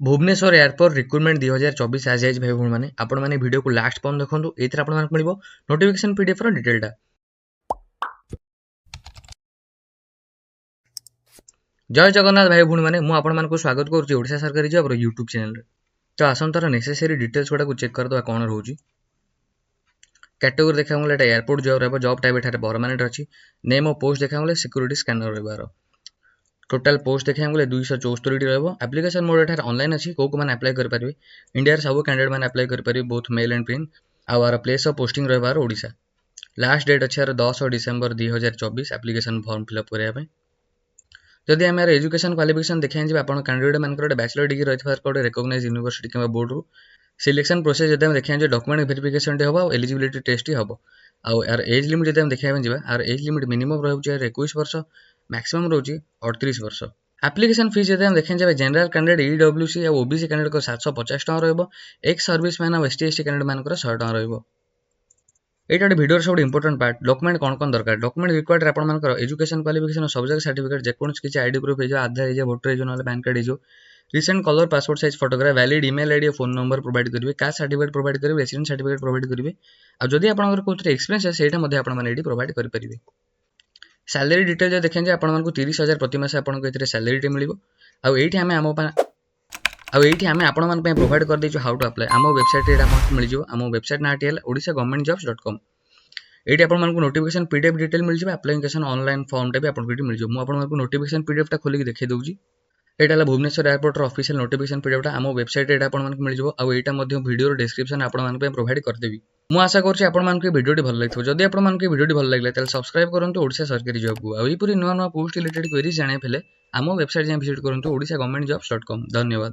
Bhubaneswar airport recruitment 2024 आज जाइए भाई भूण मैंने आपण मैंने वीडियो को लास्ट पर्यंत देखो ये मिल नोटिफिकेशन पीडीएफ डिटेलटा। जय जगन्नाथ भाई भूण मैंने मुझे स्वागत करुच्चा सरकारी जॉब यूट्यूब चैनल रे। तो आसन तार नेसेसरी डिटेल्स गुड़ा चेक करदे कौन रोचे। कैटेगोरी देखा गले एयरपोर्ट जॉब रहा जॉब टाइप एठारे परमानेंट अच्छी। नेम ऑफ पोस्ट देखा गले सिक्योरिटी स्कैनर रहा। टोटाल पोस्ट देखा गले 274 एप्लिकेशन मोड एठारे ऑनलाइन अच्छी को मैंने अप्लाई करेंगे। इंडिया सब कैंडिडेट मैंने अप्लाई करेंगे both male and female. Our place of posting रहा ओडिशा। लास्ट डेट अच्छे 10 डिसेम्बर 2024 एप्लिकेशन फॉर्म फिलअप करने। जदि आम एजुकेशन क्वालिफिकेशन देखा आप कैंडिडेट मान बैचलर डिग्री रही गोटे रिकग्नाइज यूनिवर्सिटी कि बोर्ड रू सिलेक्शन प्रोसेस जब देखा डॉक्यूमेंट वेरिफिकेशन हम और एलिजिबिलिटी टेस्ट हम आर एज लिमिट जब देखा आर एज लिमिट मिनिमम रोचे 21 वर्ष मैक्सिमम रोचे 38 वर्ष। एप्लिकेशन फीस जब देखा जनरल कैंडिडेट ईडब्ल्यूसी और ओबीसी कैंडिडेट को 750 टका रहा। एक्स सर्विस मैन और एसटी एसटी कैंडिडेट मान 100 टका रहा। ये भिडियो सब इंपोर्टेंट पार्ट डॉक्यूमेंट कौन दरकार डॉक्यूमेंट रिक्वायर्ड आप एजुकेशन क्वालिफिकेशन सब्जेक्ट सर्टिफिकेट जेकोसी किसी आईडी प्रूफ हो आधार हो वोटर हो पैन कार्ड हो recent colour passport size photograph valid email ID phone number provide करेंगे कास्ट सर्टिफिकेट प्रोवाइड करेंगे रेसिडेंट सर्टिफिकेट प्रोवाइड करेंगे और जदि आपंकर कौन एक्सपीरियंस है सहीटा प्रोवाइड करेंगे। सैलरी डिटेल जो देखें आपको 30,000 प्रति मास आपको सैलरी मिल आम प्रोवाइड कर दे हाउ टू अप्लाई आम वेबसाइट मिल आम वेबसाइट ना ओडिशा गवर्नमेंट जॉब्स .com। ये आपको नोटिफिकेशन पीडीएफ डिटेल मिल जाए एप्लिकेशन ऑनलाइन फॉर्म भी आपको मिल जाए। मुझे नोटिफिकेशन पीडीएफ खोलिक देखी दूसरी यहाँ Bhubaneswar airport official notification PDF आम वेबसाइट मिल जाए और यहाँ वीडियो डिस्क्रिप्शन आपको प्रोवाइड करदेवी। मुझे आशा करुँच भिडियो भल लगे जदि आपको भिडियो भल लगे तो सब्सक्राइब करूँ ओडिशा सरकारी जॉब को और यहपरी नुआ नुआ पोस्ट रिलेटेड क्वेरीज जाना आम वेबसाइट जाए विजिट करूँ ओडिशा गवर्नमेंट जॉब्स .com। धन्यवाद।